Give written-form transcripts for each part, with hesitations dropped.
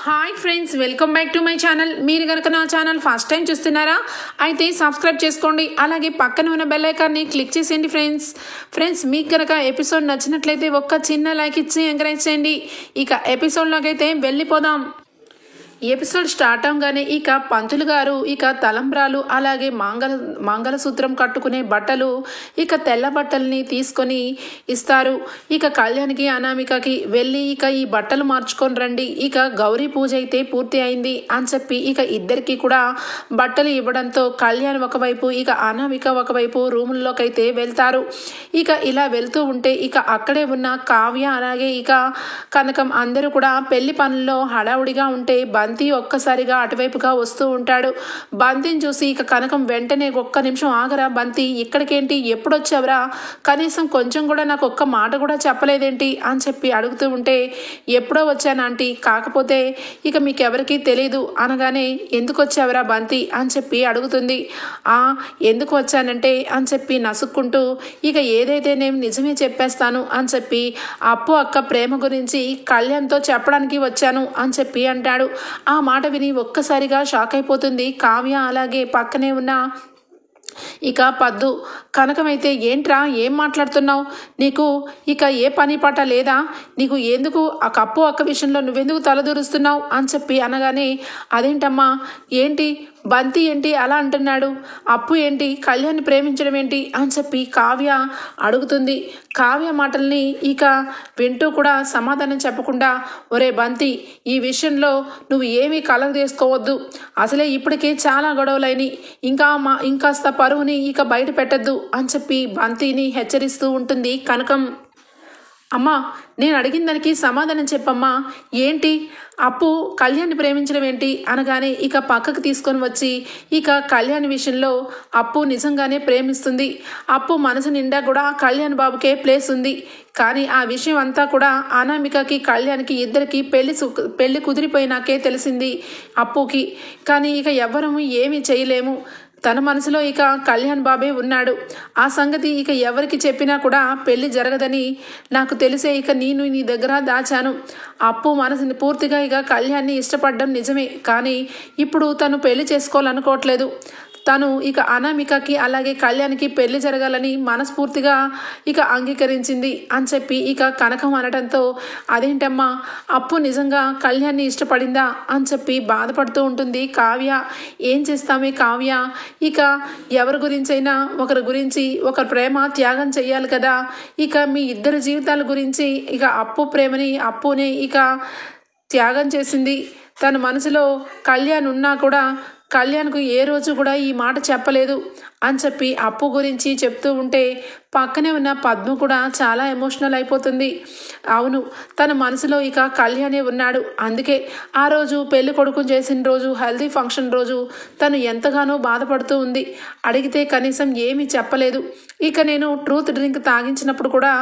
Hi friends, welcome back to my channel. మీరు కనుక నా ఛానల్ ఫస్ట్ టైం చూస్తున్నారా అయితే సబ్స్క్రైబ్ చేసుకోండి. అలాగే పక్కన ఉన్న బెల్ ఐకాన్ని క్లిక్ చేసేయండి. ఫ్రెండ్స్ మీకు కనుక ఎపిసోడ్ నచ్చినట్లయితే ఒక్క చిన్న లైక్ ఇచ్చి ఎంకరేజ్ చేయండి. ఇక ఎపిసోడ్లోకి అయితే వెళ్ళిపోదాం. ఎపిసోడ్ స్టార్ట్ అవగానే ఇక పంతులు గారు ఇక తలంబ్రాలు అలాగే మంగళసూత్రం కట్టుకునే బట్టలు ఇక తెల్ల బట్టల్ని తీసుకొని ఇస్తారు. ఇక కళ్యాణ్కి అనామికకి వెళ్ళి ఇక ఈ బట్టలు మార్చుకొని రండి, ఇక గౌరీ పూజ అయితే పూర్తి అయింది అని చెప్పి ఇక ఇద్దరికి కూడా బట్టలు ఇవ్వడంతో కళ్యాణ్ ఒకవైపు ఇక అనామిక ఒకవైపు రూముల్లోకి అయితే వెళ్తారు. ఇక ఇలా వెళ్తూ ఉంటే ఇక అక్కడే ఉన్న కావ్య అలాగే ఇక కనకం అందరూ కూడా పెళ్లి పనుల్లో హడావుడిగా ఉంటే బంతి ఒక్కసారిగా అటువైపుగా వస్తూ ఉంటాడు. బంతిని చూసి ఇక కనకం వెంటనే ఒక్క నిమిషం ఆగరా బంతి, ఇక్కడికేంటి, ఎప్పుడొచ్చావురా, కనీసం కొంచెం కూడా నాకు ఒక్క మాట కూడా చెప్పలేదేంటి అని చెప్పి అడుగుతూ ఉంటే ఎప్పుడో వచ్చాను ఆంటీ, కాకపోతే ఇక మీకెవరికి తెలీదు అనగానే ఎందుకు వచ్చావురా బంతి అని చెప్పి అడుగుతుంది. ఎందుకు వచ్చానంటే అని చెప్పి నసుక్కుంటూ ఇక ఏదైతే నేను నిజమే చెప్పేస్తాను అని చెప్పి అప్పు అక్క ప్రేమ గురించి కళ్యాణ్తో చెప్పడానికి వచ్చాను అని చెప్పి అంటాడు. ఆ మాట విని ఒక్కసారిగా షాక్ అయిపోతుంది కావ్య. అలాగే పక్కనే ఉన్న ఇక పద్దు. కనకమైతే ఏంట్రా ఏం మాట్లాడుతున్నావు, నీకు ఇక ఏ పని పాట లేదా, నీకు ఎందుకు ఆ కప్పు అక్క విషయంలో నువ్వెందుకు తలదూరుస్తున్నావు అని చెప్పి అనగానే అదేంటమ్మా, ఏంటి బంతి ఏంటి అలా అంటున్నాడు, అప్పు ఏంటి కళ్యాణ్ని ప్రేమించడం ఏంటి అని చెప్పి కావ్య అడుగుతుంది. కావ్య మాటల్ని ఇక వింటూ కూడా సమాధానం చెప్పకుండా ఒరే బంతి, ఈ విషయంలో నువ్వు ఏమీ కలగ తీసుకోవద్దు, అసలే ఇప్పటికే చాలా గొడవలైనవి, ఇంకాస్త పరువుని ఇక బయట పెట్టద్దు అని చెప్పి బంతిని హెచ్చరిస్తూ ఉంటుంది కనకం. అమ్మా నేను అడిగిన దానికి సమాధానం చెప్పమ్మా, ఏంటి అప్పు కళ్యాణ్ని ప్రేమించడం ఏంటి అనగానే ఇక పక్కకు తీసుకొని వచ్చి ఇక కళ్యాణ్ విషయంలో అప్పు నిజంగానే ప్రేమిస్తుంది, అప్పు మనసు నిండా కూడా కళ్యాణ్ బాబుకే ప్లేస్ ఉంది, కానీ ఆ విషయం అంతా కూడా అనామికకి కళ్యాణ్కి ఇద్దరికి పెళ్లి కుదిరిపోయినాకే తెలిసింది అప్పుకి, కానీ ఇక ఎవ్వరము ఏమీ చేయలేము, తన మనసులో ఇక కళ్యాణ్ బాబే ఉన్నాడు, ఆ సంగతి ఇక ఎవరికి చెప్పినా కూడా పెళ్లి జరగదని నాకు తెలిసే ఇక నేను నీ దగ్గర దాచాను, అప్పు మనసుని పూర్తిగా ఇక కళ్యాణ్ని ఇష్టపడడం నిజమే, కానీ ఇప్పుడు తను పెళ్లి చేసుకోవాలనుకోవట్లేదు, తను ఇక అనామికకి అలాగే కళ్యాణ్కి పెళ్లి జరగాలని మనస్ఫూర్తిగా ఇక అంగీకరించింది అని చెప్పి ఇక కనకం అనడంతో అదేంటమ్మా అప్పు నిజంగా కళ్యాణ్ని ఇష్టపడిందా అని చెప్పి బాధపడుతూ ఉంటుంది కావ్య. ఏం చేస్తామే కావ్య, ఇక ఎవరి గురించైనా ఒకరి గురించి ఒకరి ప్రేమ త్యాగం చెయ్యాలి కదా, ఇక మీ ఇద్దరి జీవితాల గురించి ఇక అప్పు ప్రేమని అప్పుని ఇక త్యాగం చేసింది, తన మనసులో కళ్యాణ్ ఉన్నా కూడా కళ్యాణ్కు ఏ రోజు కూడా ఈ మాట చెప్పలేదు అని చెప్పి అప్పు గురించి చెప్తూ ఉంటే పక్కనే ఉన్న పద్మ కూడా చాలా ఎమోషనల్ అయిపోతుంది. అవును, తన మనసులో ఇక కళ్యాణే ఉన్నాడు, అందుకే ఆ రోజు పెళ్లి కొడుకు చేసిన రోజు హెల్దీ ఫంక్షన్ రోజు తను ఎంతగానో బాధపడుతూ ఉంది, అడిగితే కనీసం ఏమీ చెప్పలేదు, ఇక నేను ట్రూత్ డ్రింక్ తాగించినప్పుడు కూడా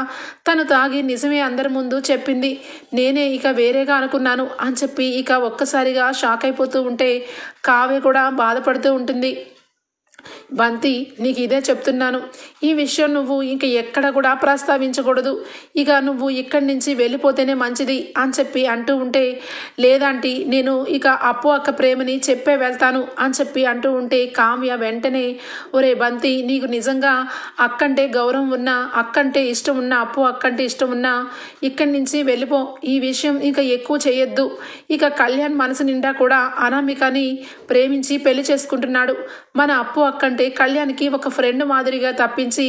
తను తాగి నిజమే అందరి ముందు చెప్పింది, నేనే ఇక వేరేగా అనుకున్నాను అని చెప్పి ఇక ఒక్కసారిగా షాక్ అయిపోతూ ఉంటే కావ్య కూడా బాధపడుతూ ఉంటుంది. బంతి నీకు ఇదే చెప్తున్నాను, ఈ విషయం నువ్వు ఇంక ఎక్కడ కూడా ప్రస్తావించకూడదు, ఇక నువ్వు ఇక్కడి నుంచి వెళ్ళిపోతేనే మంచిది అని చెప్పి అంటూ ఉంటే లేదంటే నేను ఇక అప్పు అక్క ప్రేమని చెప్పే వెళ్తాను అని చెప్పి అంటూ ఉంటే కావ్య వెంటనే ఒరే బంతి, నీకు నిజంగా అక్కంటే గౌరవం ఉన్నా అక్కంటే ఇష్టం ఉన్నా అప్పు అక్కంటే ఇష్టం ఉన్నా ఇక్కడి నుంచి వెళ్ళిపో, ఈ విషయం ఇక ఎక్కువ చేయొద్దు, ఇక కళ్యాణ్ మనసు నిండా కూడా అనామికని ప్రేమించి పెళ్లి చేసుకుంటున్నాడు, మన అప్పు అక్కంటే కళ్యాణ్కి ఒక ఫ్రెండ్ మాదిరిగా తప్పించి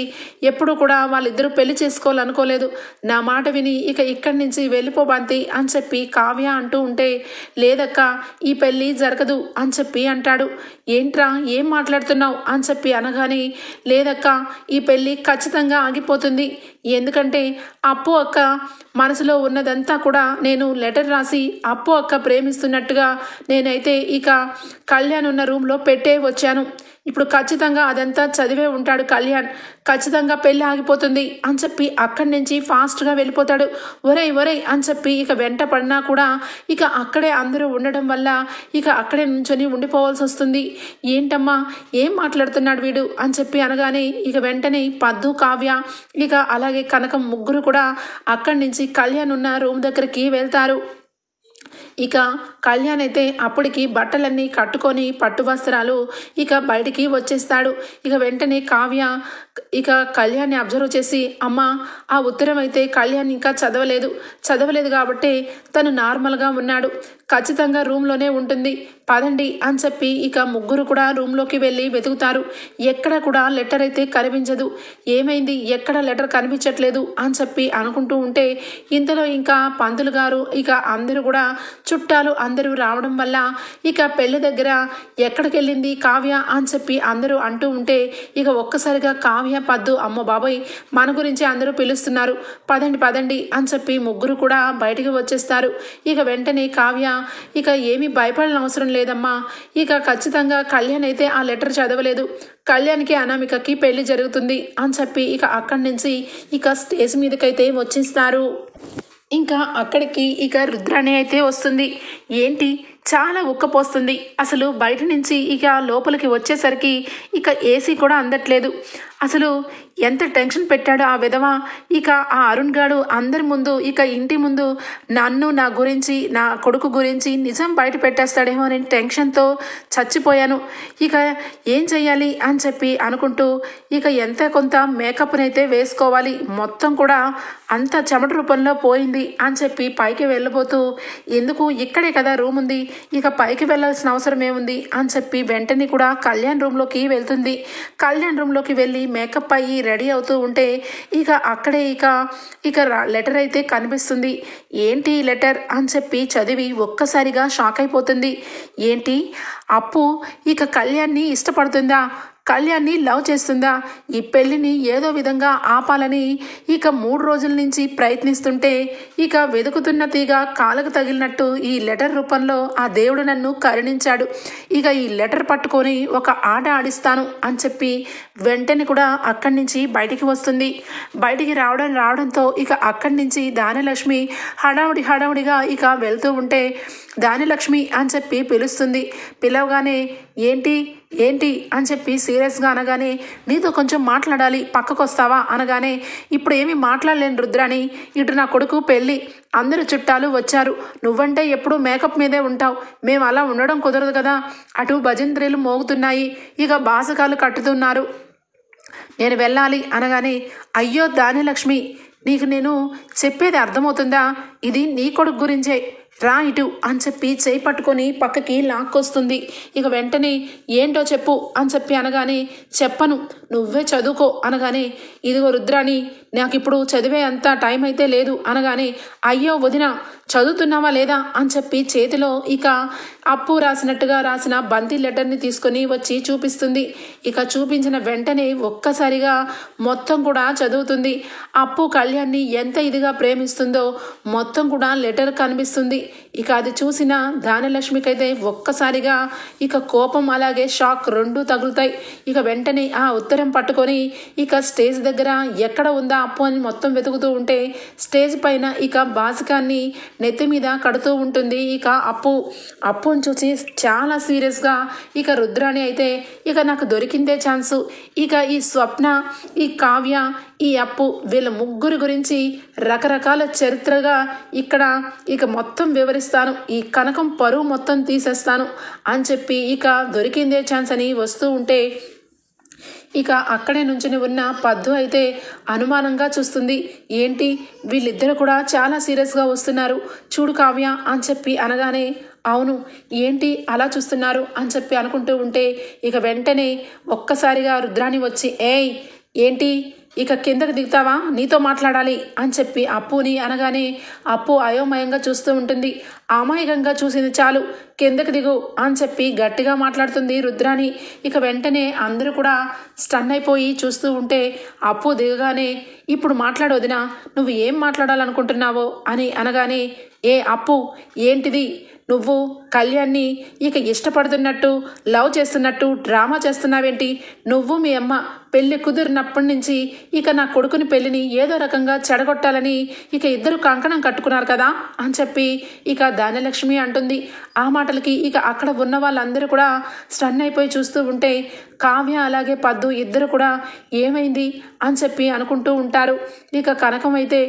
ఎప్పుడు కూడా వాళ్ళిద్దరూ పెళ్లి చేసుకోవాలనుకోలేదు, నా మాట విని ఇక ఇక్కడి నుంచి వెళ్ళిపో బంతి అని చెప్పి కావ్య అంటూ ఉంటే లేదక్క ఈ పెళ్లి జరగదు అని చెప్పి అంటాడు. ఏంట్రా ఏం మాట్లాడుతున్నావు అని చెప్పి అనగానే లేదక్క ఈ పెళ్లి ఖచ్చితంగా ఆగిపోతుంది, ఎందుకంటే అప్పు అక్క మనసులో ఉన్నదంతా కూడా నేను లెటర్ రాసి అప్పు అక్క ప్రేమిస్తున్నట్టుగా నేనైతే ఇక కళ్యాణ్ ఉన్న రూమ్లో పెట్టే వచ్చాను, ఇప్పుడు ఖచ్చితంగా అదంతా చదివే ఉంటాడు కళ్యాణ్, ఖచ్చితంగా పెళ్ళి ఆగిపోతుంది అని చెప్పి అక్కడి నుంచి ఫాస్ట్గా వెళ్ళిపోతాడు. ఒరేయ్ అని చెప్పి ఇక వెంట పడినా కూడా ఇక అక్కడే అందరూ ఉండడం వల్ల ఇక అక్కడే నుంచొని ఉండిపోవాల్సి వస్తుంది. ఏంటమ్మా ఏం మాట్లాడుతున్నాడు వీడు అని చెప్పి అనగానే ఇక వెంటనే పద్దు కావ్య ఇక అలాగే కనకం ముగ్గురు కూడా అక్కడి నుంచి కళ్యాణ్ ఉన్న రూమ్ దగ్గరికి వెళ్తారు. ఇక కళ్యాణ్ అయితే అప్పటికి బట్టలన్నీ కట్టుకొని పట్టు వస్త్రాలు ఇక బయటికి వచ్చేస్తాడు. ఇక వెంటనే కావ్య ఇక కళ్యాణ్ని అబ్జర్వ్ చేసి, అమ్మ ఆ ఉత్తరం అయితే కళ్యాణ్ ఇంకా చదవలేదు కాబట్టి తను నార్మల్గా ఉన్నాడు, ఖచ్చితంగా రూమ్లోనే ఉంటుంది, పదండి అని చెప్పి ఇక ముగ్గురు కూడా రూమ్లోకి వెళ్ళి వెతుకుతారు. ఎక్కడ కూడా లెటర్ అయితే కనిపించదు. ఏమైంది, ఎక్కడ లెటర్ కనిపించట్లేదు అని చెప్పి అనుకుంటూ ఉంటే ఇంతలో ఇంకా పంతులు గారు ఇక అందరూ కూడా చుట్టాలు అందరూ రావడం వల్ల ఇక పెళ్లి దగ్గర ఎక్కడికి వెళ్ళింది కావ్య అని చెప్పి అందరూ అంటూ ఉంటే ఇక ఒక్కసారిగా కావ్య పద్దు, అమ్మ బాబోయ్ మన గురించి అందరూ పిలుస్తున్నారు, పదండి అని చెప్పి ముగ్గురు కూడా బయటికి వచ్చేస్తారు. ఇక వెంటనే కావ్య ఇక ఏమీ భయపడాల్సిన అవసరం లేదమ్మా, ఇక ఖచ్చితంగా కళ్యాణ్ అయితే ఆ లెటర్ చదవలేదు, కళ్యాణ్కి అనామికకి పెళ్లి జరుగుతుంది అని చెప్పి ఇక అక్కడి నుంచి ఇక స్టేజ్ మీదకైతే వచ్చేస్తారు. ఇంకా అక్కడికి ఇక రుద్రాణి అయితే వస్తుంది. ఏంటి చాలా ఉక్కపోస్తుంది, అసలు బయట నుంచి ఇక లోపలికి వచ్చేసరికి ఇక ఏసీ కూడా అందట్లేదు, అసలు ఎంత టెన్షన్ పెట్టాడు ఆ విధవ. ఇక ఆ అరుణ్ గాడు అందరి ముందు ఇక ఇంటి ముందు నన్ను, నా గురించి, నా కొడుకు గురించి నిజం బయట పెట్టేస్తాడేమో అని టెన్షన్తో చచ్చిపోయాను. ఇక ఏం చెయ్యాలి అని చెప్పి అనుకుంటూ ఇక ఎంత కొంత మేకప్నైతే వేసుకోవాలి, మొత్తం కూడా అంత చెమట రూపంలో పోయింది అని చెప్పి పైకి వెళ్ళబోతూ, ఎందుకు ఇక్కడే కదా రూమ్ ఉంది, ఇక పైకి వెళ్ళాల్సిన అవసరం ఏముంది అని చెప్పి వెంటనే కూడా కళ్యాణ్ రూమ్లోకి వెళ్తుంది. కళ్యాణ్ రూమ్లోకి వెళ్ళి మేకప్ అయ్యి రెడీ అవుతూ ఉంటే ఇక అక్కడే ఇక లెటర్ అయితే కనిపిస్తుంది. ఏంటి లెటర్ అని చెప్పి చదివి ఒక్కసారిగా షాక్ అయిపోతుంది. ఏంటి అప్పు ఇక కళ్యాణ్ని ఇష్టపడుతుందా, కళ్యాణ్ని లవ్ చేస్తుందా, ఈ పెళ్లిని ఏదో విధంగా ఆపాలని ఇక 3 రోజుల నుంచి ప్రయత్నిస్తుంటే ఇక వెతుకుతున్న తీగ కాలకు తగిలినట్టు ఈ లెటర్ రూపంలో ఆ దేవుడు నన్ను కరుణించాడు, ఇక ఈ లెటర్ పట్టుకొని ఒక ఆట ఆడిస్తాను అని చెప్పి వెంటనే కూడా అక్కడి నుంచి బయటికి వస్తుంది. బయటికి రావడంతో ఇక అక్కడి నుంచి దానలక్ష్మి హడావుడిగా ఇక వెళ్తూ ఉంటే దానలక్ష్మి అని చెప్పి పిలుస్తుంది. పిలవగానే ఏంటి అని చెప్పి సీరియస్గా అనగానే, నీతో కొంచెం మాట్లాడాలి, పక్కకు వస్తావా అనగానే, ఇప్పుడు ఏమీ మాట్లాడలేను రుద్రాణి, ఇటు నా కొడుకు పెళ్ళి, అందరూ చుట్టాలు వచ్చారు, నువ్వంటే ఎప్పుడూ మేకప్ మీదే ఉంటావు, మేము అలా ఉండడం కుదరదు కదా, అటు భజంత్రీలు మోగుతున్నాయి, ఇక బాసకాలు కట్టుతున్నారు, నేను వెళ్ళాలి అనగానే, అయ్యో దానలక్ష్మి నీకు నేను చెప్పేది అర్థమవుతుందా, ఇది నీ కొడుకు గురించే, రా ఇటు అని చెప్పి చేయి పట్టుకొని పక్కకి లాక్కొస్తుంది. ఇక వెంటనే ఏంటో చెప్పు అని చెప్పి అనగానే, చెప్పను నువ్వే చదువుకో అనగానే, ఇదిగో రుద్రాణి నాకు ఇప్పుడు చదివే అంత టైం అయితే లేదు అనగానే, అయ్యో వదిన చదువుతున్నావా లేదా అని చెప్పి చేతిలో ఇక అప్పు రాసినట్టుగా రాసిన బంతి లెటర్ని తీసుకొని వచ్చి చూపిస్తుంది. ఇక చూపించిన వెంటనే ఒక్కసారిగా మొత్తం కూడా చదువుతుంది. అప్పు కళ్యాణ్ని ఎంత ఇదిగా ప్రేమిస్తుందో మొత్తం కూడా లెటర్ కనిపిస్తుంది. ఇక అది చూసిన దానలక్ష్మికైతే ఒక్కసారిగా ఇక కోపం అలాగే షాక్ రెండూ తగులుతాయి. ఇక వెంటనే ఆ ఉత్తరం పట్టుకొని ఇక స్టేజ్ దగ్గర ఎక్కడ ఉందా అప్పు అని మొత్తం వెతుకుతూ ఉంటే స్టేజ్ పైన ఇక బాసికాన్ని నెత్తి మీద కడుతూ ఉంటుంది. ఇక అప్పుని చూసి చాలా సీరియస్గా ఇక రుద్రాణి అయితే, ఇక నాకు దొరికిందే ఛాన్సు, ఇక ఈ స్వప్న, ఈ కావ్య, ఈ అప్పు వీళ్ళ ముగ్గురు గురించి రకరకాల చరిత్రగా ఇక మొత్తం వివరిస్తాను, ఈ కనకం పరువు మొత్తం తీసేస్తాను అని చెప్పి ఇక దొరికిందే ఛాన్స్ అని వస్తూ ఉంటే ఇక అక్కడే నుంచుని ఉన్న పద్దు అయితే అనుమానంగా చూస్తుంది. ఏంటి వీళ్ళిద్దరు కూడా చాలా సీరియస్గా వస్తున్నారు, చూడు కావ్య అని చెప్పి అనగానే, అవును ఏంటి అలా చూస్తున్నారు అని చెప్పి అనుకుంటూ ఉంటే ఇక వెంటనే ఒక్కసారిగా రుద్రాణి వచ్చి, ఏయ్ ఏంటి ఇక కిందకి దిగుతావా, నీతో మాట్లాడాలి అని చెప్పి అప్పుని అనగానే అప్పు అయోమయంగా చూస్తూ ఉంటుంది. అమాయకంగా చూసింది చాలు, కిందకి దిగు అని చెప్పి గట్టిగా మాట్లాడుతుంది రుద్రాణి. ఇక వెంటనే అందరూ కూడా స్టన్ అయిపోయి చూస్తూ ఉంటే అప్పు దిగగానే, ఇప్పుడు మాట్లాడొదినా, నువ్వు ఏం మాట్లాడాలనుకుంటున్నావో అని అనగానే, ఏ అప్పు ఏంటిది, నువ్వు కళ్యాణ్ని ఇక ఇష్టపడుతున్నట్టు లవ్ చేస్తున్నట్టు డ్రామా చేస్తున్నావేంటి, నువ్వు మీ అమ్మ పెళ్లి కుదిరినప్పటి నుంచి ఇక నా కొడుకుని పెళ్లిని ఏదో రకంగా చెడగొట్టాలని ఇక ఇద్దరు కంకణం కట్టుకున్నారు కదా అని చెప్పి ఇక దానలక్ష్మి అంటుంది. ఆ మాటలకి ఇక అక్కడ ఉన్న వాళ్ళందరూ కూడా స్టన్ అయిపోయి చూస్తూ ఉంటే కావ్య అలాగే పద్దు ఇద్దరు కూడా ఏమైంది అని చెప్పి అనుకుంటూ ఉంటారు. ఇక కనకం అయితే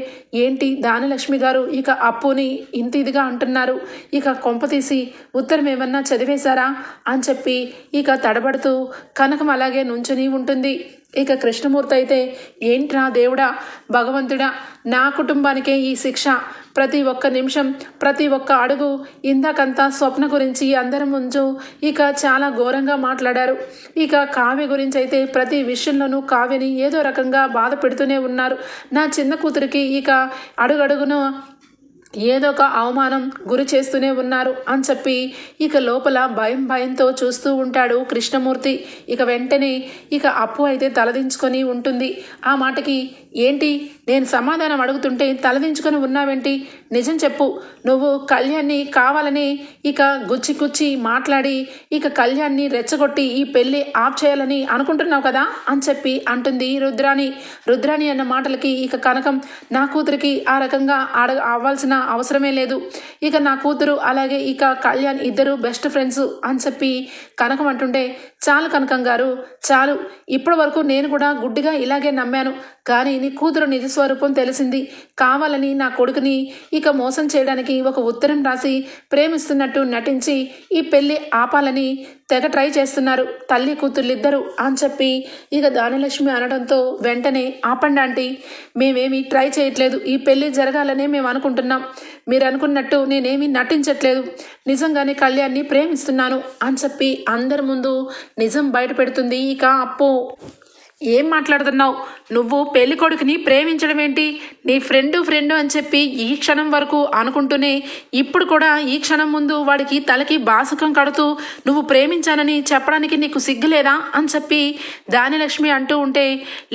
ఏంటి దానలక్ష్మి గారు ఇక అప్పుని ఇంత ఇదిగా అంటున్నారు, ఇక కొంపతీసి ఉత్తరం ఏమన్నా చదివేశారా అని చెప్పి ఇక తడబడుతూ కనకం అలాగే నుంచుని ఉంటుంది. ఇక కృష్ణమూర్తి అయితే ఏంట్రా దేవుడా భగవంతుడా, నా కుటుంబానికే ఈ శిక్ష, ప్రతి ఒక్క నిమిషం ప్రతి ఒక్క అడుగు ఇందాకంతా స్వప్న గురించి అందరి ముందు ఇక చాలా ఘోరంగా మాట్లాడారు. ఇక కావ్య గురించి అయితే ప్రతి విషయంలోనూ కావ్యని ఏదో రకంగా బాధ పెడుతూనే ఉన్నారు. నా చిన్న కూతురికి ఇక అడుగడుగును ఏదో ఒక అవమానం గురి చేస్తూనే ఉన్నారు అని చెప్పి ఇక లోపల భయంతో చూస్తూ ఉంటాడు కృష్ణమూర్తి. ఇక వెంటనే ఇక అప్పు అయితే తలదించుకొని ఉంటుంది. ఆ మాటకి ఏంటి నేను సమాధానం అడుగుతుంటే తలదించుకొని ఉన్నావేంటి, నిజం చెప్పు, నువ్వు కళ్యాణ్ని కావాలని ఇక గుచ్చి మాట్లాడి ఇక కళ్యాణ్ని రెచ్చగొట్టి ఈ పెళ్లి ఆఫ్ చేయాలని అనుకుంటున్నావు కదా అని చెప్పి అంటుంది రుద్రాణి అన్న మాటలకి ఇక కనకం నా కూతురికి ఆ రకంగా అవ్వాల్సిన అవసరమే లేదు, ఇక నా కూతురు అలాగే ఇక కళ్యాణ్ ఇద్దరు బెస్ట్ ఫ్రెండ్స్ అని చెప్పి కనకం అంటుంటే చాలు కనకం గారు చాలు, ఇప్పటి వరకు నేను కూడా గుడ్డిగా ఇలాగే నమ్మాను, కానీ నీ కూతురు నిజస్వరూపం తెలిసింది, కావాలని నా కొడుకుని ఇక మోసం చేయడానికి ఒక ఉత్తరం రాసి ప్రేమిస్తున్నట్టు నటించి ఈ పెళ్లి ఆపాలని తెగ ట్రై చేస్తున్నారు తల్లి కూతుర్లిద్దరూ అని చెప్పి ఇక దానలక్ష్మి అనడంతో వెంటనే ఆపండి ఆంటీ, మేమేమి ట్రై చేయట్లేదు, ఈ పెళ్లి జరగాలనే మేము అనుకుంటున్నాం, మీరు అనుకున్నట్టు నేనేమి నటించట్లేదు, నిజంగానే కళ్యాణ్ని ప్రేమిస్తున్నాను అని చెప్పి అందరి ముందు నిజం బయట పెడుతుంది ఇక అప్పు. ఏం మాట్లాడుతున్నావు, నువ్వు పెళ్లి కొడుకుని ప్రేమించడం ఏంటి, నీ ఫ్రెండు అని చెప్పి ఈ క్షణం వరకు అనుకుంటూనే ఇప్పుడు కూడా ఈ క్షణం ముందు వాడికి తలకి బాసుకం కడుతూ నువ్వు ప్రేమించానని చెప్పడానికి నీకు సిగ్గులేదా అని చెప్పి దానిలక్ష్మి అంటూ ఉంటే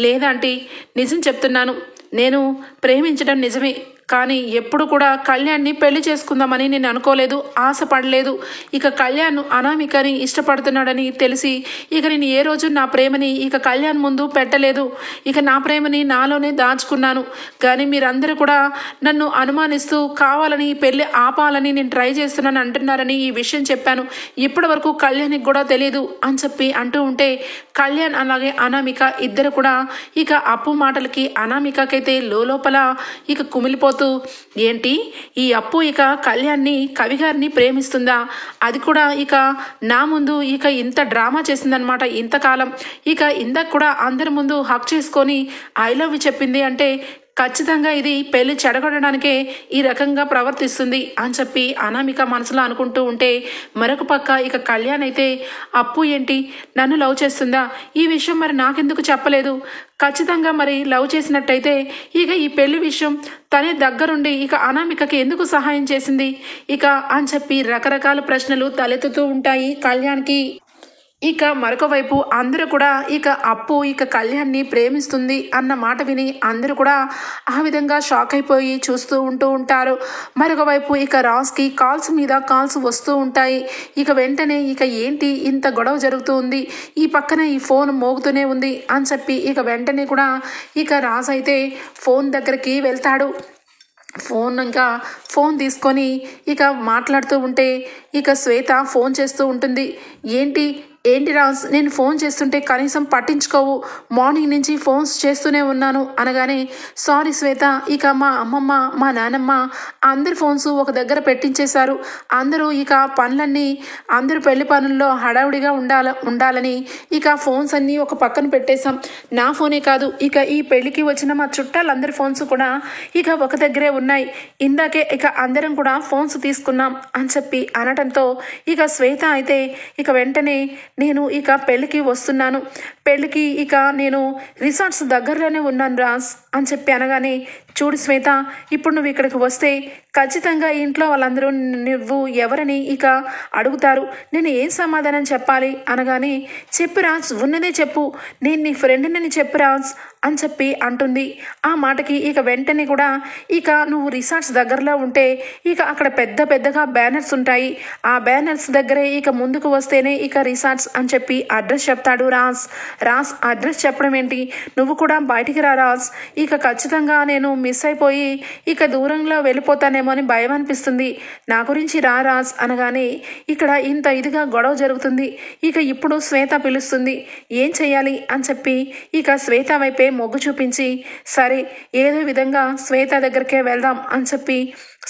లేదంటీ, నిజం చెప్తున్నాను, నేను ప్రేమించడం నిజమే, కానీ ఎప్పుడు కూడా కళ్యాణ్ని పెళ్లి చేసుకుందామని నేను అనుకోలేదు, ఆశపడలేదు, ఇక కళ్యాణ్ అనామికని ఇష్టపడుతున్నాడని తెలిసి ఇక నేను ఏ రోజు నా ప్రేమని ఇక కళ్యాణ్ ముందు పెట్టలేదు, ఇక నా ప్రేమని నాలోనే దాచుకున్నాను, కానీ మీరందరూ కూడా నన్ను అనుమానిస్తూ కావాలని పెళ్లి ఆపాలని నేను ట్రై చేస్తున్నాను అంటున్నారని ఈ విషయం చెప్పాను, ఇప్పటి వరకు కళ్యాణ్కి కూడా తెలియదు అని చెప్పి అంటూ ఉంటే కళ్యాణ్ అలాగే అనామిక ఇద్దరు కూడా ఇక అప్పు మాటలకి అనామికకైతే లోపల ఇక కుమిలిపోతూ ఏంటి ఈ అప్పు ఇక కళ్యాణ్ని కవిగారిని ప్రేమిస్తుందా, అది కూడా ఇక నా ముందు ఇక ఇంత డ్రామా చేసిందనమాట ఇంతకాలం, ఇక ఇందాక కూడా అందరి ముందు హక్ చేసుకొని ఐ లవ్ యు చెప్పింది అంటే ఖచ్చితంగా ఇది పెళ్లి చెడగొట్టడానికే ఈ రకంగా ప్రవర్తిస్తుంది అని చెప్పి అనామిక మనసులో అనుకుంటూ ఉంటే మరొక పక్క ఇక కళ్యాణ్ అయితే అప్పు ఏంటి నన్ను లవ్ చేస్తుందా, ఈ విషయం మరి నాకెందుకు చెప్పలేదు, ఖచ్చితంగా మరి లవ్ చేసినట్టయితే ఇక ఈ పెళ్లి విషయం తనే దగ్గరుండి ఇక అనామికకి ఎందుకు సహాయం చేసింది ఇక అని చెప్పి రకరకాల ప్రశ్నలు తలెత్తుతూ ఉంటాయి కళ్యాణ్కి. ఇక మరొక వైపు అందరూ కూడా ఇక అప్పు ఇక కళ్యాణ్ని ప్రేమిస్తుంది అన్న మాట విని అందరూ కూడా ఆ విధంగా షాక్ అయిపోయి చూస్తూ ఉంటారు. మరొక వైపు ఇక రాజ్కి కాల్స్ మీద కాల్స్ వస్తూ ఉంటాయి. ఇక వెంటనే ఇక ఏంటి ఇంత గొడవ జరుగుతూ ఉంది, ఈ పక్కన ఈ ఫోన్ మోగుతూనే ఉంది అని చెప్పి ఇక వెంటనే కూడా ఇక రాజ్ అయితే ఫోన్ దగ్గరికి వెళ్తాడు. ఫోన్ తీసుకొని ఇక మాట్లాడుతూ ఉంటే ఇక శ్వేత ఫోన్ చేస్తూ ఉంటుంది. ఏంటి రాజ్ నేను ఫోన్ చేస్తుంటే కనీసం పట్టించుకోవు, మార్నింగ్ నుంచి ఫోన్స్ చేస్తూనే ఉన్నాను అనగానే సారీ శ్వేత, ఇక మా అమ్మమ్మ మా నానమ్మ అందరి ఫోన్స్ ఒక దగ్గర పెట్టించేశారు, అందరూ ఇక పనులన్నీ అందరూ పెళ్లి పనుల్లో హడావుడిగా ఉండాలని ఇక ఫోన్స్ అన్నీ ఒక పక్కన పెట్టేశాం, నా ఫోనే కాదు ఇక ఈ పెళ్లికి వచ్చిన మా చుట్టాలందరి ఫోన్స్ కూడా ఇక ఒక దగ్గరే ఉన్నాయి, ఇందాకే ఇక అందరం కూడా ఫోన్స్ తీసుకున్నాం అని చెప్పి అనటంతో ఇక శ్వేత అయితే ఇక వెంటనే నేను ఇక పెళ్ళికి వస్తున్నాను, పెళ్ళికి ఇక నేను రిసార్ట్స్ దగ్గరలోనే ఉన్నాను రాజ్ అని చెప్పి అనగానే చూడు శ్వేత, ఇప్పుడు నువ్వు ఇక్కడికి వస్తే ఖచ్చితంగా ఇంట్లో వాళ్ళందరూ నువ్వు ఎవరని ఇక అడుగుతారు, నేను ఏం సమాధానం చెప్పాలి అనగానే చెప్పు రాజ్, ఉన్నదే చెప్పు, నేను నీ ఫ్రెండ్ని చెప్పు రాజ్ అని చెప్పి అంటుంది. ఆ మాటకి ఇక వెంటనే కూడా ఇక నువ్వు రిసార్ట్స్ దగ్గరలో ఉంటే ఇక అక్కడ పెద్దగా బ్యానర్స్ ఉంటాయి, ఆ బ్యానర్స్ దగ్గరే ఇక ముందుకు వస్తేనే ఇక రిసార్ట్స్ అని చెప్పి అడ్రస్ చెప్తాడు రాజ్. రాజ్ అడ్రస్ చెప్పడం ఏంటి, నువ్వు కూడా బయటికి రా రాజ్, ఇక ఖచ్చితంగా నేను మిస్ అయిపోయి ఇక దూరంలో వెళ్ళిపోతానేమో అని భయం అనిపిస్తుంది, నా గురించి రా రాజ్ అనగానే ఇక్కడ ఇంత ఇదిగా గొడవ జరుగుతుంది. ఇక ఇప్పుడు శ్వేత పిలుస్తుంది, ఏం చెయ్యాలి అని చెప్పి ఇక శ్వేత వైపే మొగ్గు చూపించి సరే ఏదో విధంగా శ్వేత దగ్గరికే వెళ్దాం అని చెప్పి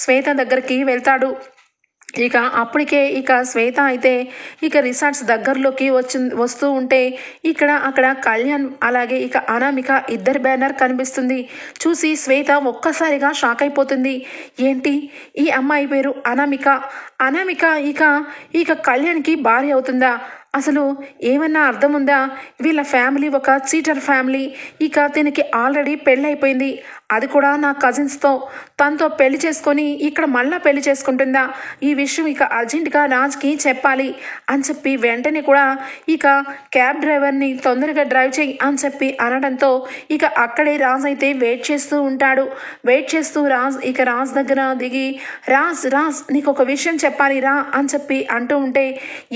శ్వేత దగ్గరికి వెళ్తాడు. ఇక అప్పటికే ఇక శ్వేత అయితే ఇక రిసార్ట్స్ దగ్గరలోకి వస్తూ ఉంటే అక్కడ కళ్యాణ్ అలాగే ఇక అనామిక ఇద్దరు బ్యానర్ కనిపిస్తుంది. చూసి శ్వేత ఒక్కసారిగా షాక్ అయిపోతుంది. ఏంటి ఈ అమ్మాయి పేరు అనామిక, అనామిక ఇక కళ్యాణ్కి భార్య అవుతుందా, అసలు ఏమన్నా అర్థం ఉందా, వీళ్ళ ఫ్యామిలీ ఒక చీటర్ ఫ్యామిలీ, ఇక దీనికి ఆల్రెడీ పెళ్ళి అయిపోయింది, అది కూడా నా కజిన్స్తో, తనతో పెళ్లి చేసుకొని ఇక్కడ మళ్ళా పెళ్లి చేసుకుంటుందా, ఈ విషయం ఇక అర్జెంటుగా రాజ్కి చెప్పాలి అని చెప్పి వెంటనే కూడా ఇక క్యాబ్ డ్రైవర్ని తొందరగా డ్రైవ్ చేయి అని చెప్పి అనడంతో ఇక అక్కడే రాజ్ అయితే వెయిట్ చేస్తూ ఉంటాడు. వెయిట్ చేస్తూ రాజ్ దగ్గర దిగి రాజ్ నీకు ఒక విషయం చెప్పాలి రా అని చెప్పి అంటూ ఉంటే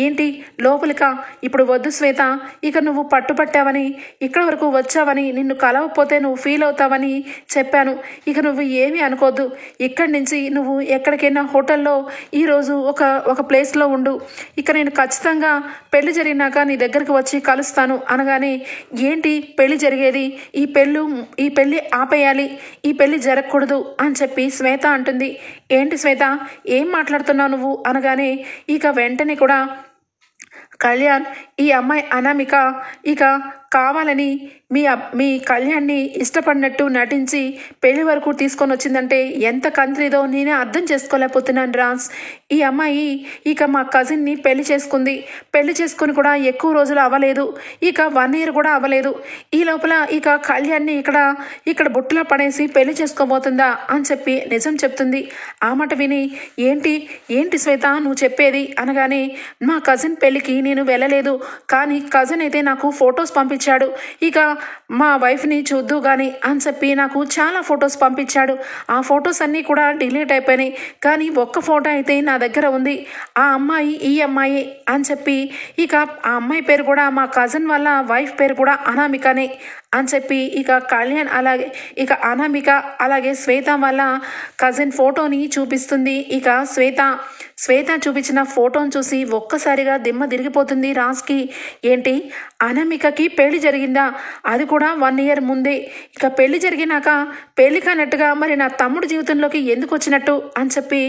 ఏంటి లోపలిక, ఇప్పుడు వద్దు శ్వేత, ఇక నువ్వు పట్టుపట్టావని ఇక్కడ వరకు వచ్చావని నిన్ను కలవకపోతే నువ్వు ఫీల్ అవుతావని చెప్పాను, ఇక నువ్వు ఏమీ అనుకోద్దు, ఇక్కడి నుంచి నువ్వు ఎక్కడికైనా హోటల్లో ఈరోజు ఒక ప్లేస్లో ఉండు, ఇక నేను ఖచ్చితంగా పెళ్లి జరిగినాక నీ దగ్గరికి వచ్చి కలుస్తాను అనగానే ఏంటి పెళ్లి జరిగేది, ఈ పెళ్లి ఆపేయాలి, ఈ పెళ్లి జరగకూడదు అని చెప్పి శ్వేత అంటుంది. ఏంటి శ్వేత ఏం మాట్లాడుతున్నావు నువ్వు అనగానే ఇక వెంటనే కూడా కళ్యాణ్ ఈ అమ్మాయి అనామిక ఇక కావాలని మీ కళ్యాణ్ని ఇష్టపడినట్టు నటించి పెళ్లి వరకు తీసుకొని వచ్చిందంటే ఎంత కంత్రిదో నేనే అర్థం చేసుకోలేకపోతున్నాను రాజ్. ఈ అమ్మాయి ఇక మా కజిన్ని పెళ్లి చేసుకుని కూడా ఎక్కువ రోజులు అవ్వలేదు, ఇక 1 year కూడా అవ్వలేదు, ఈ లోపల ఇక కళ్యాణ్ని ఇక్కడ బుట్టలో పడేసి పెళ్లి చేసుకోబోతుందా అని చెప్పి నిజం చెప్తుంది. ఆ మాట విని ఏంటి శ్వేత నువ్వు చెప్పేది అనగానే మా కజిన్ పెళ్లికి నేను వెళ్ళలేదు, కానీ కజిన్ అయితే నాకు ఫొటోస్ పంపించాడు, ఇక మా వైఫ్ని చూద్దు కానీ అని చెప్పి నాకు చాలా ఫొటోస్ పంపించాడు, ఆ ఫొటోస్ అన్నీ కూడా డిలీట్ అయిపోయినాయి, కానీ ఒక్క ఫోటో అయితే నా దగ్గర ఉంది, ఆ అమ్మాయి ఈ అమ్మాయి అని చెప్పి ఇక ఆ అమ్మాయి పేరు కూడా మా కజిన్ వాళ్ళ వైఫ్ పేరు కూడా అనామికనే అని చెప్పి ఇక కళ్యాణ్ అలాగే ఇక అనామిక అలాగే శ్వేత వాళ్ళ కజిన్ ఫోటోని చూపిస్తుంది. ఇక శ్వేత చూపించిన ఫోటోని చూసి ఒక్కసారిగా దిమ్మ తిరిగిపోతుంది రాజ్కి. ఏంటి అనామికకి పెళ్లి జరిగిందా, అది కూడా 1 year ముందే, ఇక పెళ్లి జరిగినాక పెళ్లి కానట్టుగా మరి నా తమ్ముడు జీవితంలోకి ఎందుకు వచ్చినట్టు అని చెప్పి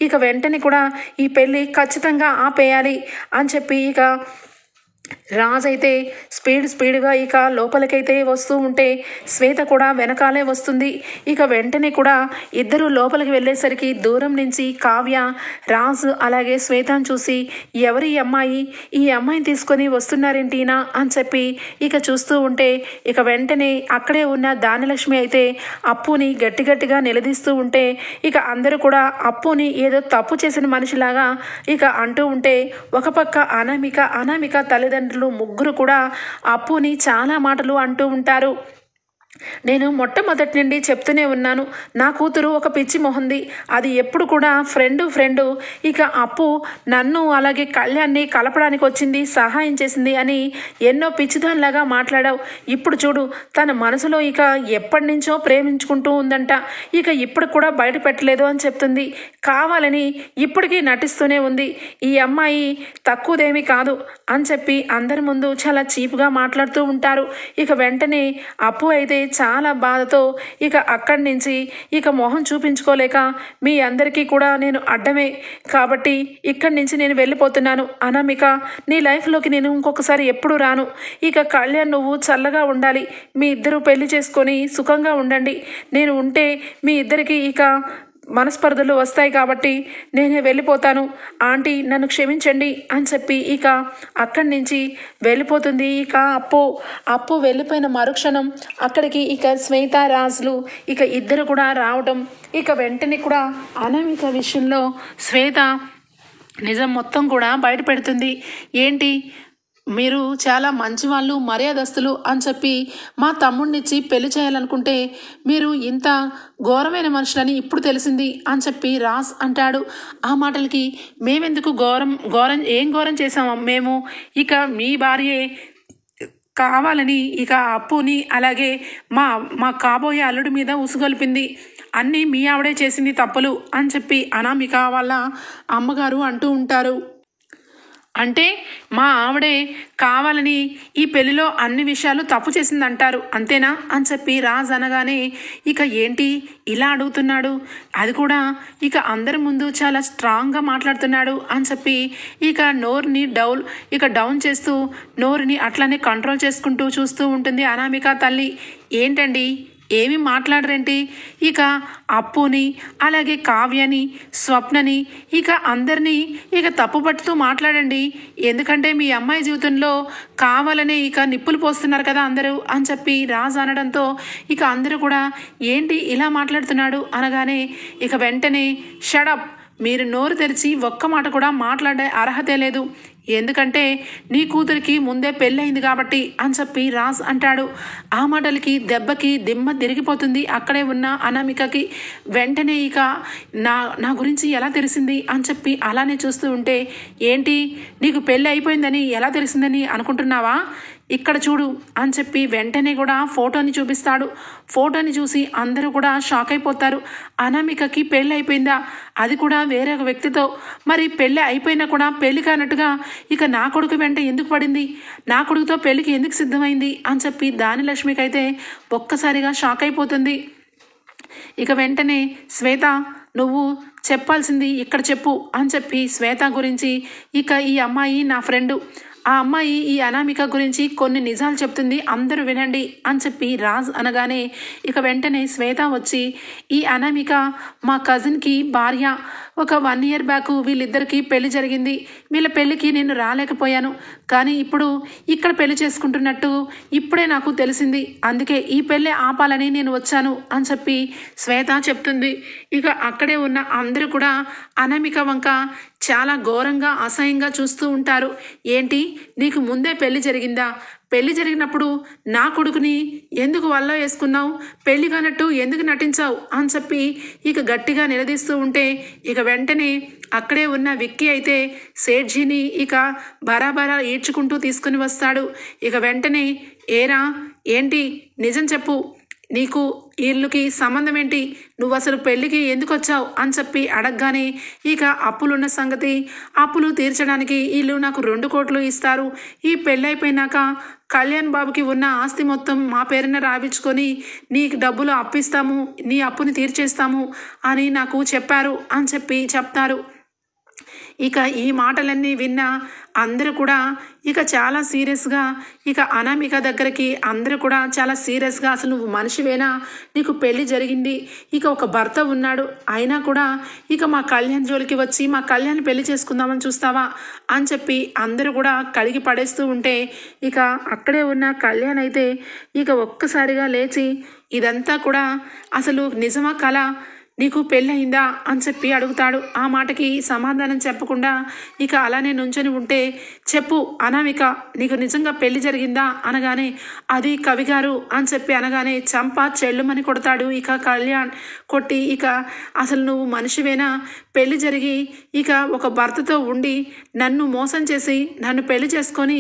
ఇక వెంటనే కూడా ఈ పెళ్లి ఖచ్చితంగా ఆపేయాలి అని చెప్పి ఇక రాజ్ అయితే స్పీడ్గా ఇక లోపలికైతే వస్తూ ఉంటే శ్వేత కూడా వెనకాలే వస్తుంది. ఇక వెంటనే కూడా ఇద్దరు లోపలికి వెళ్ళేసరికి దూరం నుంచి కావ్య రాజ్ అలాగే శ్వేతను చూసి ఎవరి ఈ అమ్మాయిని తీసుకొని వస్తున్నారేంటినా అని చెప్పి ఇక చూస్తూ ఉంటే ఇక వెంటనే అక్కడే ఉన్న దానిలక్ష్మి అయితే అప్పుని గట్టిగా నిలదీస్తూ ఉంటే ఇక అందరూ కూడా అప్పుని ఏదో తప్పు చేసిన మనిషిలాగా ఇక అంటూ ఉంటే ఒక పక్క అనామిక తల్లిదండ్రులు ముగ్గురు కూడా అప్పుని చాలా మాటలు అంటూ ఉంటారు. నేను మొట్టమొదటి నుండి చెప్తూనే ఉన్నాను, నా కూతురు ఒక పిచ్చి మొహంది, అది ఎప్పుడు కూడా ఫ్రెండు ఇక అప్పు నన్ను అలాగే కళ్యాణ్ని కలపడానికి వచ్చింది, సహాయం చేసింది అని ఎన్నో పిచ్చిదానిలాగా మాట్లాడావు, ఇప్పుడు చూడు తన మనసులో ఇక ఎప్పటి నుంచో ప్రేమించుకుంటూ ఉందంట, ఇక ఇప్పుడు కూడా బయట పెట్టలేదు అని చెప్తుంది, కావాలని ఇప్పటికీ నటిస్తూనే ఉంది, ఈ అమ్మాయి తక్కువదేమీ కాదు అని చెప్పి అందరి ముందు చాలా చీప్గా మాట్లాడుతూ ఉంటారు. ఇక వెంటనే అప్పు అయితే చాలా బాధతో ఇక అక్కడి నుంచి ఇక మొహం చూపించుకోలేక మీ అందరికీ కూడా నేను అడ్డమే కాబట్టి ఇక్కడి నుంచి నేను వెళ్ళిపోతున్నాను, అనామిక నీ లైఫ్లోకి నేను ఇంకొకసారి ఎప్పుడు రాను, ఇక కళ్యాణ్ నువ్వు చల్లగా ఉండాలి, మీ ఇద్దరు పెళ్లి చేసుకొని సుఖంగా ఉండండి, నేను ఉంటే మీ ఇద్దరికి ఇక మనస్పర్ధలు వస్తాయి కాబట్టి నేనే వెళ్ళిపోతాను, ఆంటీ నన్ను క్షమించండి అని చెప్పి ఇక అక్కడి నుంచి వెళ్ళిపోతుంది. ఇక అప్పు వెళ్ళిపోయిన మరుక్షణం అక్కడికి ఇక శ్వేత రాజులు ఇక ఇద్దరు కూడా రావడం, ఇక వెంటనే కూడా అనామిక విషయంలో శ్వేత నిజం మొత్తం కూడా బయట పెడుతుంది. ఏంటి మీరు చాలా మంచివాళ్ళు మర్యాదస్తులు అని చెప్పి మా తమ్ముడినిచ్చి పెళ్లి చేయాలనుకుంటే మీరు ఇంత ఘోరమైన మనుషులని ఇప్పుడు తెలిసింది అని చెప్పి రాజ్ అంటాడు. ఆ మాటలకి మేమెందుకు ఘోరం ఏం ఘోరం చేసాము మేము, ఇక మీ భార్యే కావాలని ఇక అప్పుని అలాగే మా మా కాబోయే అల్లుడి మీద ఉసుగొల్పింది. అన్నీ మీ ఆవిడే చేసింది తప్పులు అని చెప్పి అనామిక వాళ్ళ అమ్మగారు అంటూ ఉంటారు. అంటే మా ఆవిడే కావాలని ఈ పెళ్లిలో అన్ని విషయాలు తప్పు చేసిందంటారు అంతేనా అని చెప్పి రాజ్ అనగానే ఇక ఏంటి ఇలా అడుగుతున్నాడు, అది కూడా ఇక అందరి ముందు చాలా స్ట్రాంగ్గా మాట్లాడుతున్నాడు అని చెప్పి ఇక నోరుని డౌన్ చేస్తూ నోరుని అట్లానే కంట్రోల్ చేసుకుంటూ చూస్తూ ఉంటుంది అనామిక తల్లి. ఏంటండి ఏమి మాట్లాడరేంటి? ఇక అప్పుని అలాగే కావ్యని స్వప్నని ఇక అందరినీ ఇక తప్పుపట్టుతూ మాట్లాడండి. ఎందుకంటే మీ అమ్మాయి జీవితంలో కావాలనే ఇక నిప్పులు పోస్తున్నారు కదా అందరూ అని చెప్పి రాజు అనడంతో ఇక అందరూ కూడా ఏంటి ఇలా మాట్లాడుతున్నాడు అనగానే ఇక వెంటనే షడప్, మీరు నోరు తెరిచి ఒక్క మాట కూడా మాట్లాడే అర్హతే లేదు, ఎందుకంటే నీ కూతురికి ముందే పెళ్ళయింది కాబట్టి అని చెప్పి రాజ్ అంటాడు. ఆ మాటలకి దెబ్బకి దిమ్మ తిరిగిపోతుంది అక్కడే ఉన్న అనామికకి. వెంటనే ఇక నా గురించి ఎలా తెలిసింది అని చెప్పి అలానే చూస్తూ ఉంటే, ఏంటి నీకు పెళ్ళి అయిపోయిందని ఎలా తెలిసిందని అనుకుంటున్నావా? ఇక్కడ చూడు అని చెప్పి వెంటనే కూడా ఫోటోని చూపిస్తాడు. ఫోటోని చూసి అందరూ కూడా షాక్ అయిపోతారు. అనామికకి పెళ్ళి అయిపోయిందా, అది కూడా వేరే ఒక వ్యక్తితో? మరి పెళ్ళి అయిపోయినా కూడా పెళ్లి కానట్టుగా ఇక నా కొడుకు వెంట ఎందుకు పడింది, నా కొడుకుతో పెళ్లికి ఎందుకు సిద్ధమైంది అని చెప్పి దానిలక్ష్మికి అయితే ఒక్కసారిగా షాక్ అయిపోతుంది. ఇక వెంటనే శ్వేత, నువ్వు చెప్పాల్సింది ఇక్కడ చెప్పు అని చెప్పి శ్వేత గురించి ఇక ఈ అమ్మాయి నా ఫ్రెండు, ఆ అమ్మాయి ఈ అనామిక గురించి కొన్ని నిజాలు చెప్తుంది, అందరూ వినండి అని చెప్పి రాజ్ అనగానే ఇక వెంటనే శ్వేత వచ్చి ఈ అనామిక మా కజిన్కి భార్య, ఒక 1 year బ్యాక్ వీళ్ళిద్దరికీ పెళ్లి జరిగింది, వీళ్ళ పెళ్ళికి నేను రాలేకపోయాను, కానీ ఇప్పుడు ఇక్కడ పెళ్లి చేసుకుంటున్నట్టు ఇప్పుడే నాకు తెలిసింది, అందుకే ఈ పెళ్ళి ఆపాలని నేను వచ్చాను అని చెప్పి శ్వేత చెప్తుంది. ఇక అక్కడే ఉన్న అందరూ కూడా అనామిక వంక చాలా ఘోరంగా అసహ్యంగా చూస్తూ ఉంటారు. ఏంటి నీకు ముందే పెళ్లి జరిగిందా? పెళ్లి జరిగినప్పుడు నా కొడుకుని ఎందుకు వల్ల వేసుకున్నావు, పెళ్లి కానట్టు ఎందుకు నటించావు అని చెప్పి ఇక గట్టిగా నిలదీస్తూ ఉంటే ఇక వెంటనే అక్కడే ఉన్న విక్కీ అయితే సేఠ్జీని ఇక బరాబరా ఈడ్చుకుంటూ తీసుకుని వస్తాడు. ఇక వెంటనే ఏరా ఏంటి నిజం చెప్పు, నీకు వీళ్ళకి సంబంధం ఏంటి, నువ్వు అసలు పెళ్ళికి ఎందుకు వచ్చావు అని చెప్పి అడగగానే ఇక అప్పులున్న సంగతి, అప్పులు తీర్చడానికి వీళ్ళు నాకు 2 కోట్లు ఇస్తారు, ఈ పెళ్ళైపోయినాక కళ్యాణ్ బాబుకి ఉన్న ఆస్తి మొత్తం మా పేరున రాయించుకొని నీకు డబ్బులు అప్పిస్తాము, నీ అప్పుని తీర్చేస్తాము అని నాకు చెప్పారు అని చెప్పి చెప్తారు. ఇక ఈ మాటలన్నీ విన్న అందరూ కూడా ఇక చాలా సీరియస్గా ఇక అనామిక దగ్గరికి అందరూ కూడా చాలా సీరియస్గా, అసలు నువ్వు మనిషివేనా, నీకు పెళ్లి జరిగింది, ఇక ఒక భర్త ఉన్నాడు, అయినా కూడా ఇక మా కళ్యాణ్ జోలికి వచ్చి మా కళ్యాణ్ పెళ్లి చేసుకుందామని చూస్తావా అని చెప్పి అందరూ కూడా కడిగి పడేస్తూ ఉంటే ఇక అక్కడే ఉన్న కళ్యాణ్ అయితే ఇక ఒక్కసారిగా లేచి ఇదంతా కూడా అసలు నిజమా కళ, నీకు పెళ్ళయిందా అని చెప్పి అడుగుతాడు. ఆ మాటకి సమాధానం చెప్పకుండా ఇక అలానే నుంచొని ఉంటే, చెప్పు అనామిక నీకు నిజంగా పెళ్లి జరిగిందా అనగానే అది కవి గారు అని చెప్పి అనగానే చంప చెల్లుమని కొడతాడు ఇక కళ్యాణ్. కొట్టి ఇక అసలు నువ్వు మనిషివేనా, పెళ్లి జరిగి ఇక ఒక భర్తతో ఉండి నన్ను మోసం చేసి నన్ను పెళ్లి చేసుకొని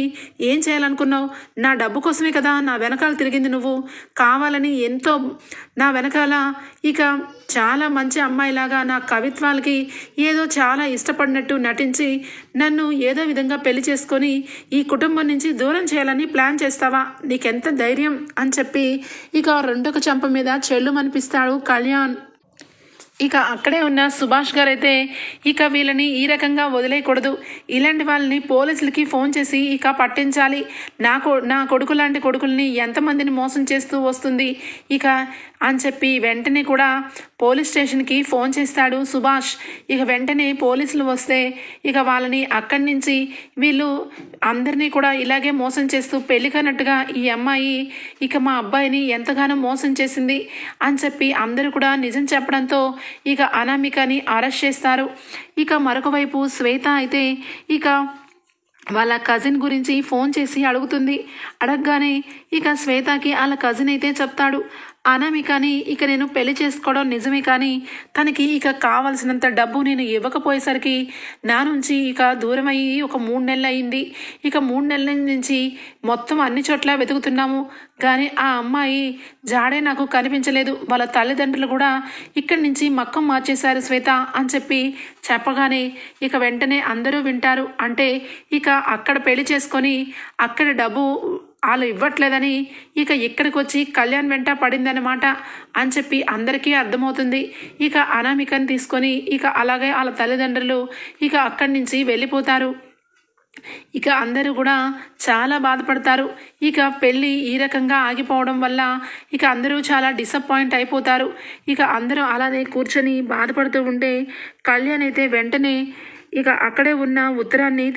ఏం చేయాలనుకున్నావు, నా డబ్బు కోసమే కదా నా వెనకాల తిరిగింది, నువ్వు కావాలని ఎంతో నా వెనకాల ఇక చాలా మంచి అమ్మాయిలాగా నా కవిత్వాలకి ఏదో చాలా ఇష్టపడినట్టు నటించి నన్ను ఏదో విధంగా పెళ్లి చేసుకొని ఈ కుటుంబం నుంచి దూరం చేయాలని ప్లాన్ చేస్తావా, నీకెంత ధైర్యం అని చెప్పి ఇక 2 చెంప మీద చెల్లుమనిపిస్తాడు కళ్యాణ్. ఇక అక్కడే ఉన్న సుభాష్ గారు అయితే ఇక వీళ్ళని ఈ రకంగా వదిలేయకూడదు, ఇలాంటి వాళ్ళని పోలీసులకి ఫోన్ చేసి ఇక పట్టించాలి, నా కొడుకు లాంటి కొడుకుల్ని ఎంతమందిని మోసం చేస్తూ వస్తుంది ఇక అని చెప్పి వెంటనే కూడా పోలీస్ స్టేషన్కి ఫోన్ చేస్తాడు సుభాష్. ఇక వెంటనే పోలీసులు వస్తే ఇక వాళ్ళని అక్కడి నుంచి వీళ్ళు అందరినీ కూడా ఇలాగే మోసం చేస్తూ పెళ్లి కానట్టుగా ఈ అమ్మాయి ఇక మా అబ్బాయిని ఎంతగానో మోసం చేసింది అని చెప్పి అందరూ కూడా నిజం చెప్పడంతో ఇక అనామికని అరెస్ట్ చేస్తారు. ఇక మరొక వైపు శ్వేత అయితే ఇక వాళ్ళ కజిన్ గురించి ఫోన్ చేసి అడుగుతుంది. అడగగానే ఇక శ్వేతకి వాళ్ళ కజిన్ అయితే చెప్తాడు, అనామికని ఇక నేను పెళ్లి చేసుకోవడం నిజమే, కానీ తనకి ఇక కావాల్సినంత డబ్బు నేను ఇవ్వకపోయేసరికి నా నుంచి ఇక దూరం అయ్యి ఒక 3 నెలలు అయింది. ఇక 3 నెలల నుంచి మొత్తం అన్ని చోట్ల వెతుకుతున్నాము, కానీ ఆ అమ్మాయి జాడే నాకు కనిపించలేదు. వాళ్ళ తల్లిదండ్రులు కూడా ఇక్కడి నుంచి మక్కం మార్చేశారు శ్వేత అని చెప్పగానే ఇక వెంటనే అందరూ వింటారు. అంటే ఇక అక్కడ పెళ్లి చేసుకొని అక్కడ డబ్బు వాళ్ళు ఇవ్వట్లేదని ఇక ఇక్కడికి వచ్చి కళ్యాణ్ వెంట పడిందనమాట అని అందరికీ అర్థమవుతుంది. ఇక అనామికని తీసుకొని ఇక అలాగే వాళ్ళ తల్లిదండ్రులు ఇక అక్కడి నుంచి వెళ్ళిపోతారు. ఇక అందరూ కూడా చాలా బాధపడతారు. ఇక పెళ్ళి ఈ రకంగా ఆగిపోవడం వల్ల ఇక అందరూ చాలా డిసప్పాయింట్ అయిపోతారు. ఇక అందరూ అలానే కూర్చొని బాధపడుతూ ఉంటే కళ్యాణ్ అయితే వెంటనే ఇక అక్కడే ఉన్న ఉత్తరాన్ని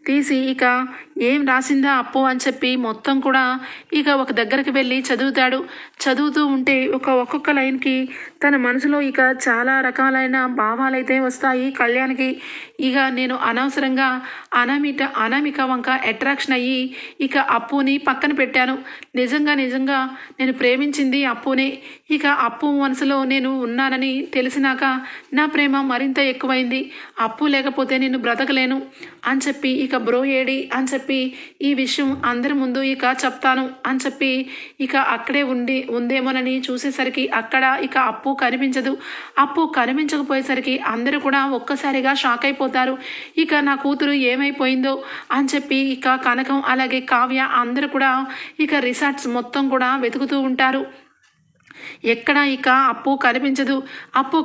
తీసి ఇక ఏం రాసిందా అప్పు అని మొత్తం కూడా ఇక ఒక దగ్గరికి వెళ్ళి చదువుతూ ఉంటే ఒక్కొక్క లైన్కి తన మనసులో ఇక చాలా రకాలైన భావాలైతే వస్తాయి కళ్యాణ్కి. ఇక నేను అనవసరంగా అనామిక వంక అట్రాక్షన్ అయ్యి ఇక అప్పుని పక్కన పెట్టాను. నిజంగా నేను ప్రేమించింది అప్పునే. ఇక అప్పు మనసులో నేను ఉన్నానని తెలిసినాక నా ప్రేమ మరింత ఎక్కువైంది. అప్పు లేకపోతే నేను బ్రతకలేను అని ఇక బ్రో ఏడి అని ఈ విషయం అందరి ముందు ఇక చెప్తాను అని ఇక అక్కడే ఉందేమోనని చూసేసరికి అక్కడ ఇక అప్పు కనిపించదు. అప్పు కనిపించకపోయేసరికి అందరూ కూడా ఒక్కసారిగా షాక్ అయిపోతారు. ఇక నా కూతురు ఏమైపోయిందో అని ఇక కనకం అలాగే కావ్య అందరూ కూడా ఇక రిసార్ట్స్ మొత్తం కూడా వెతుకుతూ ఉంటారు. ఎక్కడ ఇక అప్పు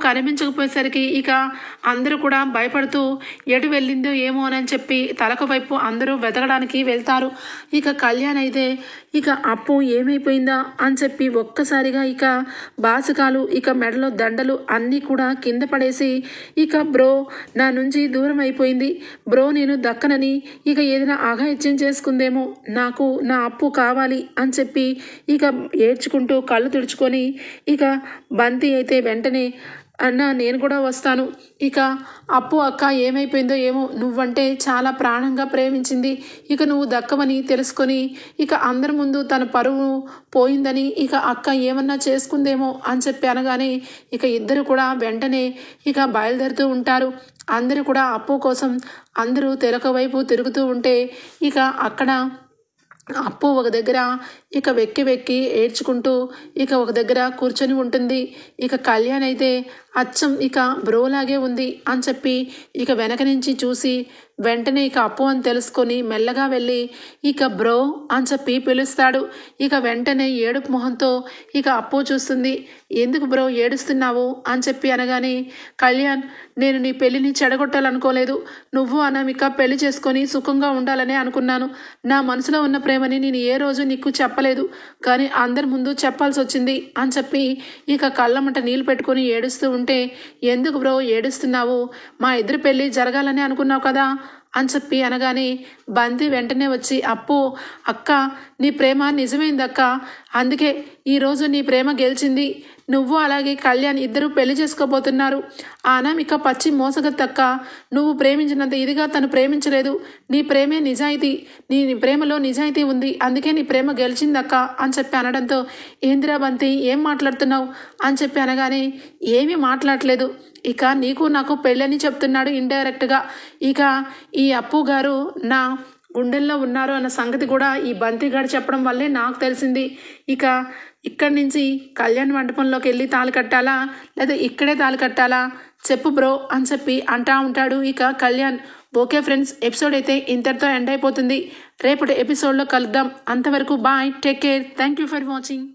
కనిపించకపోయేసరికి ఇక అందరూ కూడా భయపడుతూ ఎటు వెళ్ళిందో ఏమో అని తలకు వైపు అందరూ వెతకడానికి వెళ్తారు. ఇక కళ్యాణ్ అయితే ఇక అప్పు ఏమైపోయిందా అని ఒక్కసారిగా ఇక బాసకాలు ఇక మెడలో దండలు అన్నీ కూడా కింద పడేసి ఇక బ్రో నా నుంచి దూరం అయిపోయింది, బ్రో నేను దక్కనని ఇక ఏదైనా అఘాయిత్యం చేసుకుందేమో, నాకు నా అప్పు కావాలి అని ఇక ఏడ్చుకుంటూ కళ్ళు తుడుచుకొని ఇక బంతి అయితే వెంటనే అన్న నేను కూడా వస్తాను, ఇక అప్పు అక్క ఏమైపోయిందో ఏమో, నువ్వంటే చాలా ప్రాణంగా ప్రేమించింది, ఇక నువ్వు దక్కవని తెలుసుకొని ఇక అందరి ముందు తన పరువు పోయిందని ఇక అక్క ఏమన్నా చేసుకుందేమో అని అనగానే ఇక ఇద్దరు కూడా వెంటనే ఇక బయలుదేరుతూ ఉంటారు. అందరూ కూడా అప్పు కోసం అందరూ తెరక వైపు తిరుగుతూ ఉంటే ఇక అక్కడ అప్పు ఒక దగ్గర ఇక వెక్కి ఏడ్చుకుంటూ ఇక ఒక దగ్గర కూర్చొని ఉంటుంది. ఇక కళ్యాణ్ అయితే అచ్చం ఇక బ్రోలాగే ఉంది అని ఇక వెనక నుంచి చూసి వెంటనే ఇక అప్పు అని తెలుసుకొని మెల్లగా వెళ్ళి ఇక బ్రో అని పిలుస్తాడు. ఇక వెంటనే ఏడుపు మొహంతో ఇక అప్పు చూస్తుంది. ఎందుకు బ్రో ఏడుస్తున్నావు అని అనగానే కళ్యాణ్ నేను నీ పెళ్ళిని చెడగొట్టాలనుకోలేదు, నువ్వు అనామిక పెళ్లి చేసుకొని సుఖంగా ఉండాలనే అనుకున్నాను. నా మనసులో ఉన్న ప్రేమని నేను ఏ రోజు నీకు చెప్పలేదు, కానీ అందరి ముందు చెప్పాల్సి వచ్చింది అని ఇక కళ్ళమ్మట నీళ్ళు పెట్టుకొని ఏడుస్తూ ఉంటే ఎందుకు బ్రో ఏడుస్తున్నావు, మా ఇద్దరు పెళ్ళి జరగాలని అనుకున్నావు కదా అని అనగానే బంతి వెంటనే వచ్చి అప్పు అక్క నీ ప్రేమ నిజమైందక్క, అందుకే ఈరోజు నీ ప్రేమ గెలిచింది, నువ్వు అలాగే కళ్యాణ్ ఇద్దరు పెళ్లి చేసుకోబోతున్నారు. ఆ అనామిక పచ్చి మోసగత్తక్క, నువ్వు ప్రేమించినంత ఇదిగా తను ప్రేమించలేదు, నీ ప్రేమే నిజాయితీ, నీ ప్రేమలో నిజాయితీ ఉంది, అందుకే నీ ప్రేమ గెలిచిందక్క అని అనడంతో ఏందిరా బంతి ఏం మాట్లాడుతున్నావు అని అనగానే ఏమీ మాట్లాడలేదు, ఇక నీకు నాకు పెళ్ళని చెప్తున్నాడు ఇండైరెక్ట్గా, ఇక ఈ అప్పు గారు నా గుండెల్లో ఉన్నారు అన్న సంగతి కూడా ఈ బంతిగాడు చెప్పడం వల్లే నాకు తెలిసింది. ఇక ఇక్కడి నుంచి కళ్యాణ్ మండపంలోకి వెళ్ళి తాళి కట్టాలా లేదా ఇక్కడే తాళి కట్టాలా చెప్పు బ్రో అని అంటా ఉంటాడు ఇక కళ్యాణ్. ఓకే ఫ్రెండ్స్, ఎపిసోడ్ అయితే ఇంతటితో ఎండ్ అయిపోతుంది. రేపటి ఎపిసోడ్లో కలుద్దాం. అంతవరకు bye, take care, thank you for watching.